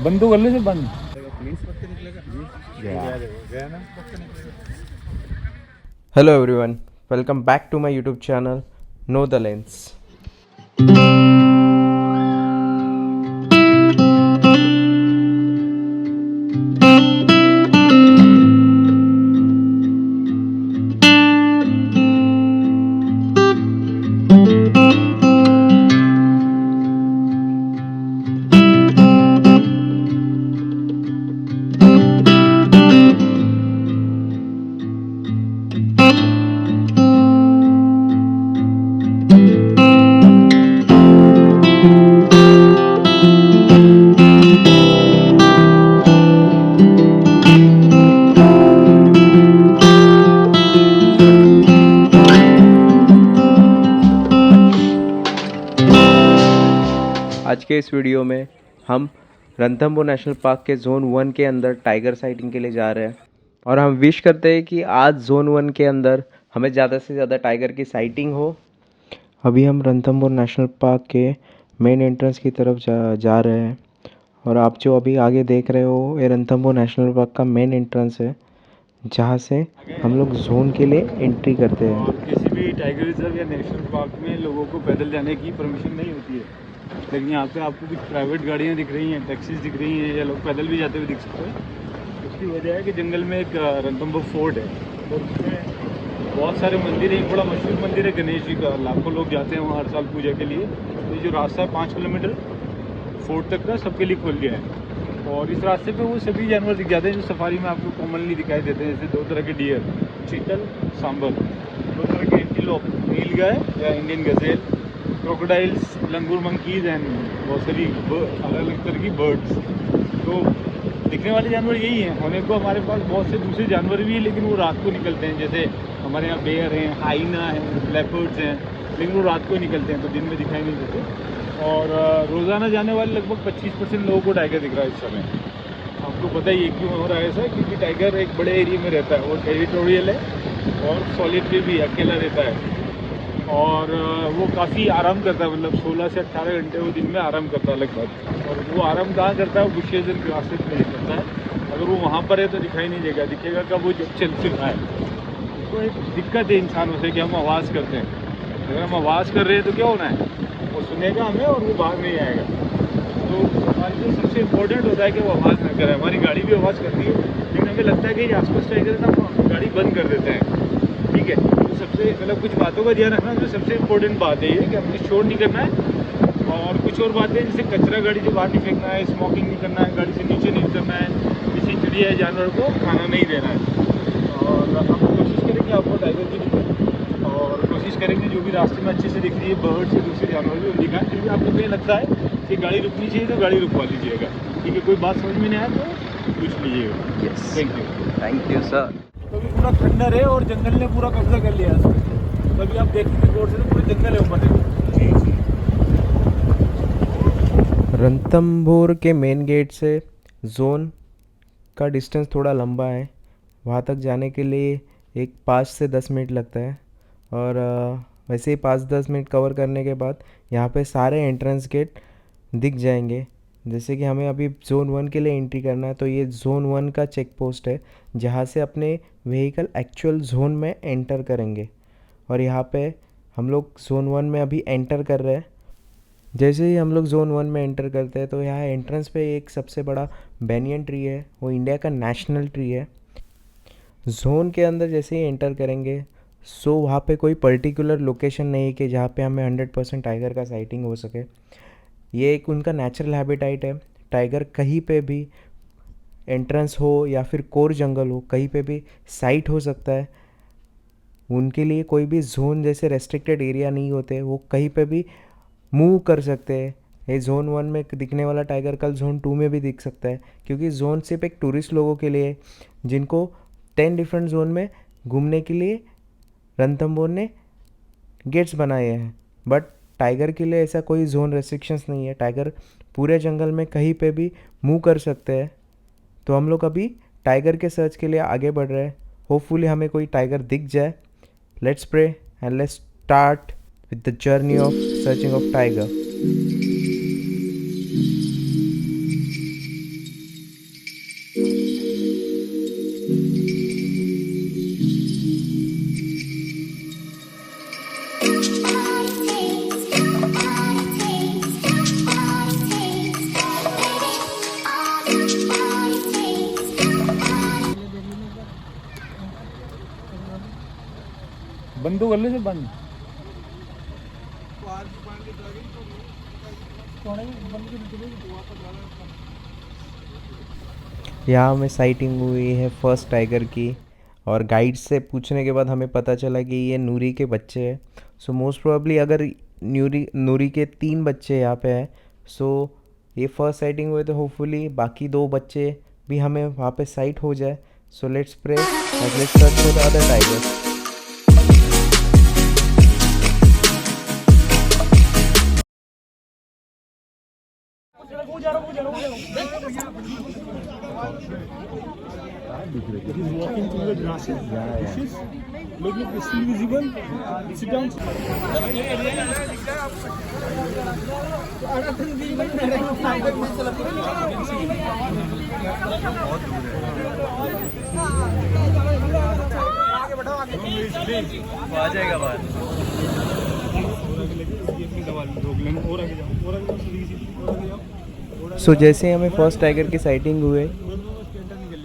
बंद तो कर ले, से बंद। Hello everyone, welcome back to my YouTube channel Know the Lens. आज के इस वीडियो में हम रणथंभौर नेशनल पार्क के जोन 1 के अंदर टाइगर साइटिंग के लिए जा रहे हैं और हम विश करते हैं कि आज जोन 1 के अंदर हमें ज़्यादा से ज़्यादा टाइगर की साइटिंग हो। अभी हम रणथंभौर नेशनल पार्क के मेन एंट्रेंस की तरफ जा रहे हैं और आप जो अभी आगे देख रहे हो ये रणथंभौर नेशनल पार्क का मेन एंट्रेंस है, जहाँ से हम लोग जोन के लिए एंट्री करते हैं। और किसी भी टाइगर रिजर्व या नेशनल पार्क में लोगों को पैदल जाने की परमिशन नहीं होती है, लेकिन यहाँ पे आपको कुछ प्राइवेट गाड़ियाँ दिख रही हैं, टैक्सीज दिख रही हैं या लोग पैदल भी जाते हुए दिख सकते हैं। उसकी वजह है कि जंगल में एक रणथंभौर फोर्ट है और उसमें बहुत सारे मंदिर हैं। एक बड़ा मशहूर मंदिर है गणेश जी का, लाखों लोग जाते हैं वहाँ हर साल पूजा के लिए। तो ये जो रास्ता है 5 किलोमीटर फोर्ट तक का सबके लिए खुल गया है और इस रास्ते पे वो सभी जानवर दिख जाते हैं जो सफारी में आपको कॉमनली दिखाई देते हैं, जैसे 2 तरह के डियर, चीतल, सांबर, 2 तरह के एंटीलोप, नीलगाय या Indian Gazelle, crocodiles, langur monkeys and बहुत सारी अलग अलग तरह की बर्ड्स। तो दिखने वाले जानवर यही हैं। होने को हमारे पास बहुत से दूसरे जानवर भी हैं, लेकिन वो रात को निकलते हैं। जैसे हमारे यहाँ बेयर हैं, हाइना हैं, लेपर्ड्स हैं, लेकिन वो रात को ही निकलते हैं तो दिन में दिखाई नहीं देते। और रोज़ाना जाने वाले लगभग 25% लोगों को टाइगर दिख रहा है इस समय। आपको पता ही है क्यों हो रहा है ऐसा, क्योंकि टाइगर एक बड़े एरिया में रहता है, वो टेरिटोरियल है और सॉलिटरी भी अकेला रहता है और वो काफ़ी आराम करता है, मतलब 16 से 18 घंटे वो दिन में आराम करता है लगभग। और वो आराम कहाँ करता है? वो बुशेज एंड ग्रासेस में करता है। अगर वो वहाँ पर है तो दिखाई नहीं देगा, दिखेगा कब? वो जब चल फिर रहा है। तो एक दिक्कत है इंसानों से कि हम आवाज़ करते हैं। अगर हम आवाज़ कर रहे हैं तो क्या होना है? वो सुनेगा हमें और वो बाहर नहीं आएगा। तो हमारे लिए सबसे इम्पोर्टेंट होता है कि वो आवाज़ ना करे। हमारी गाड़ी भी आवाज़ करती है, लेकिन हमें लगता है कि ये आसपास टाइगर है ना, हम गाड़ी बंद कर देते हैं। ठीक है, तो सबसे मतलब कुछ बातों का ध्यान रखना, जो सबसे इम्पोर्टेंट बात है ये कि हमें शोर नहीं करना है। और कुछ और बातें जैसे कचरा गाड़ी से बाहर नहीं फेंकना है, स्मोकिंग नहीं करना है, गाड़ी से नीचे नहीं उतरना है, किसी चिड़िया या जानवर को खाना नहीं देना है। और हम कोशिश करेंगे आपको टाइगर की दिखाएं और कोशिश करेंगे जो भी रास्ते में अच्छे से दिख रही है बर्ड्स या दूसरे जानवर भी दिखाएं। फिर भी आपको कहीं लगता है कि गाड़ी रुकनी चाहिए तो गाड़ी रुकवा लीजिएगा। ठीक है, कोई बात समझ में नहीं आया तो पूछ लीजिएगा। Yes, thank you sir. तो अभी पूरा खंडर है और जंगल ने पूरा कब्जा कर लिया है इसमें। तो अभी आप देखेंगे गौर से तो पूरे जंगल है ऊपर देखो। रणथंभौर के मेन गेट से जोन का डिस्टेंस थोड़ा लंबा है। वहाँ तक जाने के लिए एक 5 से 10 मिनट लगता है और वैसे ही 5-10 मिनट कवर करने के बाद यहाँ पे सारे एंट्रेंस गेट दिख जाएंगे। जैसे कि हमें अभी जोन 1 के लिए एंट्री करना है, तो ये जोन 1 का चेक पोस्ट है जहाँ से अपने व्हीकल एक्चुअल जोन में एंटर करेंगे। और यहाँ पे हम लोग जोन 1 में अभी एंटर कर रहे हैं। जैसे ही हम लोग जोन 1 में एंटर करते हैं तो यहाँ एंट्रेंस पे एक सबसे बड़ा बैनियन ट्री है, वो इंडिया का नेशनल ट्री है। जोन के अंदर जैसे ही एंटर करेंगे सो वहाँ पे कोई पर्टिकुलर लोकेशन नहीं है कि जहाँ पे हमें 100% टाइगर का साइटिंग हो सके। ये एक उनका नेचुरल हैबिटेट है। टाइगर कहीं पे भी एंट्रेंस हो या फिर कोर जंगल हो, कहीं पे भी साइट हो सकता है। उनके लिए कोई भी जोन जैसे रेस्ट्रिक्टेड एरिया नहीं होते, वो कहीं पे भी मूव कर सकते हैं। ये जोन 1 में दिखने वाला टाइगर कल जोन 2 में भी दिख सकता है, क्योंकि जोन सिर्फ एक टूरिस्ट लोगों के लिए, जिनको 10 डिफरेंट जोन में घूमने के लिए रणथंभौर ने गेट्स बनाए हैं। बट टाइगर के लिए ऐसा कोई जोन रेस्ट्रिक्शंस नहीं है। टाइगर पूरे जंगल में कहीं पे भी मूव कर सकते हैं। तो हम लोग अभी टाइगर के सर्च के लिए आगे बढ़ रहे हैं। होपफुली हमें कोई टाइगर दिख जाए। Let's pray and let's start with the journey of searching of tiger. बंद तो कर ले से बंद यहाँ हमें साइटिंग हुई है फर्स्ट टाइगर की, और गाइड से पूछने के बाद हमें पता चला कि ये नूरी के बच्चे हैं. सो मोस्ट प्रोबेबली अगर नूरी के 3 बच्चे यहाँ पे हैं, सो ये फर्स्ट साइटिंग हुए तो होपफुली बाकी 2 बच्चे भी हमें वहाँ पे साइट हो जाए. So let's pray and let's search for the other tigers. He's walking through the grasses, bushes. Look, it's still visible. Sit down. आ जाएगा बाहर. सो जैसे ही हमें फर्स्ट टाइगर की साइटिंग हुए,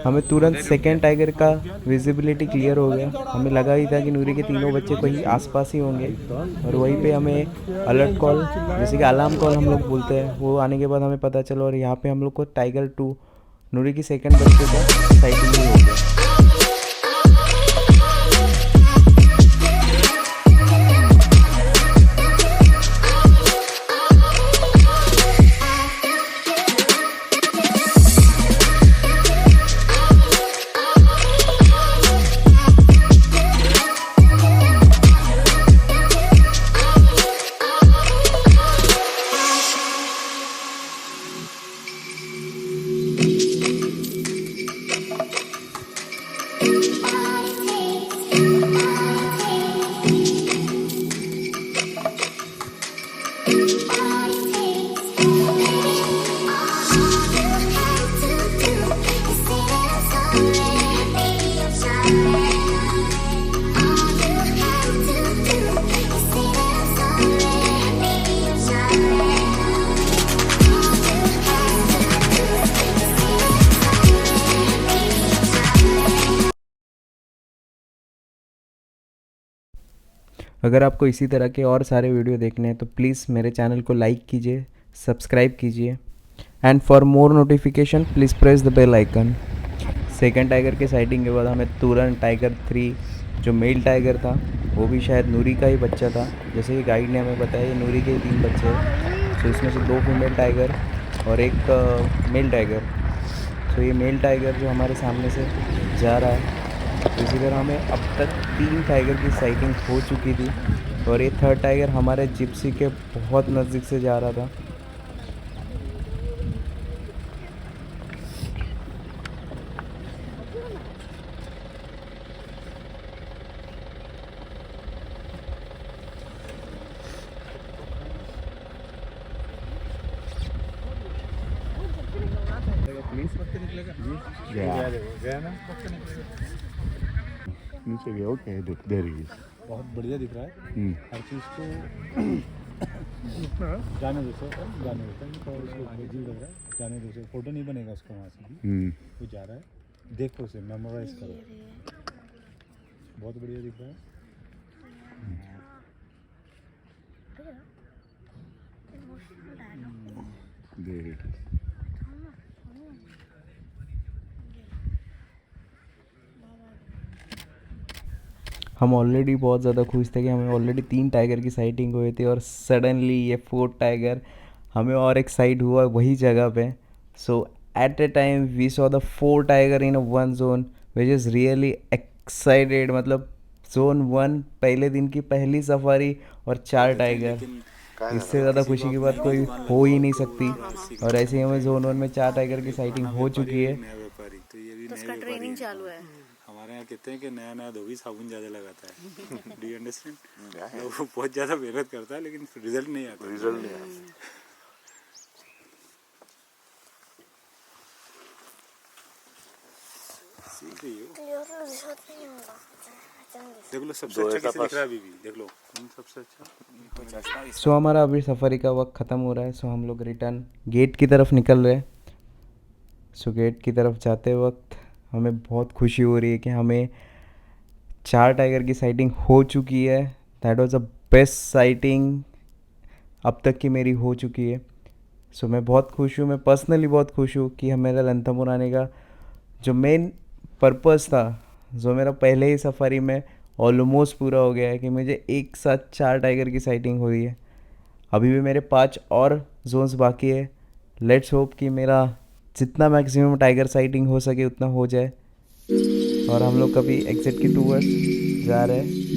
हमें तुरंत सेकेंड टाइगर का विजिबिलिटी क्लियर हो गया. हमें लगा ही था कि नूरी के तीनों बच्चे कहीं आसपास ही होंगे, और वहीं पे हमें अलर्ट कॉल, जैसे कि अलार्म कॉल हम लोग बोलते हैं, वो आने के बाद हमें पता चला, और यहाँ पे हम लोग को टाइगर 2 नूरी की सेकेंड बच्चे का साइटिंग भी हो गया. अगर आपको इसी तरह के और सारे वीडियो देखने हैं तो प्लीज़ मेरे चैनल को लाइक कीजिए, सब्सक्राइब कीजिए, and for more notification please press the bell icon. Second tiger के साइटिंग के बाद हमें तुरंत टाइगर 3 जो मेल टाइगर था, वो भी शायद नूरी का ही बच्चा था, जैसे कि गाइड ने हमें बताया ये नूरी के 3 बच्चे हैं. सो इसमें से 2 फीमेल टाइगर और एक मेल टाइगर. सो ये मेल टाइगर जो हमारे सामने से जा रहा है, इसी तरह हमें अब तक 3 टाइगर की साइटिंग हो चुकी थी, और ये थर्ड टाइगर हमारे जिप्सी के बहुत नज़दीक से जा रहा था. गया ना नीचे गया. Okay there he is. बहुत बढ़िया दिख रहा है. हर चीज़ को जाने दो सर, जाने देता है तो उसको अजीब लग रहा है. जाने दो सर, फोटो नहीं बनेगा उसका वहाँ से भी. वो जा रहा है, देखो उसे, मेमोराइज करो. बहुत बढ़िया दिख रहा है. There it is. हम ऑलरेडी बहुत ज़्यादा खुश थे कि हमें ऑलरेडी 3 टाइगर की साइटिंग हुई थी, और सडनली ये 4th टाइगर हमें और एक साइट हुआ वही जगह पे. So at a time we saw the 4 tiger in one zone which is really excited. मतलब जोन 1 पहले दिन की पहली सफारी और 4 टाइगर, इससे ज़्यादा खुशी की बात कोई हो ही नहीं सकती. और ऐसे ही हमें जोन 1 में 4 टाइगर की साइटिंग हो चुकी है. तो उसका ट्रेनिंग चालू है. हमारे यहाँ कहते हैं कि नया नया धोबी साबुन ज़्यादा लगाता है डू यू अंडरस्टैंड। वो बहुत ज़्यादा मेहनत करता है लेकिन रिजल्ट नहीं आता। रिजल्ट नहीं आता। सीख रही हो। देख देख लो सबसे अच्छा कैसे दिख रहा है अभी भी, देख लो सबसे अच्छा। सो हमारा अभी सफारी का वक्त ख़त्म हो रहा है। सो हम लोग रिटर्न गेट की तरफ निकल रहे हैं। सो गेट की तरफ जाते वक्त हमें बहुत खुशी हो रही है कि हमें 4 टाइगर की साइटिंग हो चुकी है। That was the best sighting अब तक की मेरी हो चुकी है। सो मैं बहुत खुश हूँ, मैं पर्सनली बहुत खुश हूँ कि मेरा रणथंभौर आने का जो मेन पर्पस था, जो मेरा पहले ही सफारी में ऑलमोस्ट पूरा हो गया है कि मुझे एक साथ 4 टाइगर की साइटिंग हुई है। अभी भी मेरे 5 और जोन्स बाकी है। लेट्स होप कि मेरा जितना मैक्सिमम टाइगर साइटिंग हो सके उतना हो जाए और हम लोग कभी एग्जिट की टूवर्स जा रहे हैं।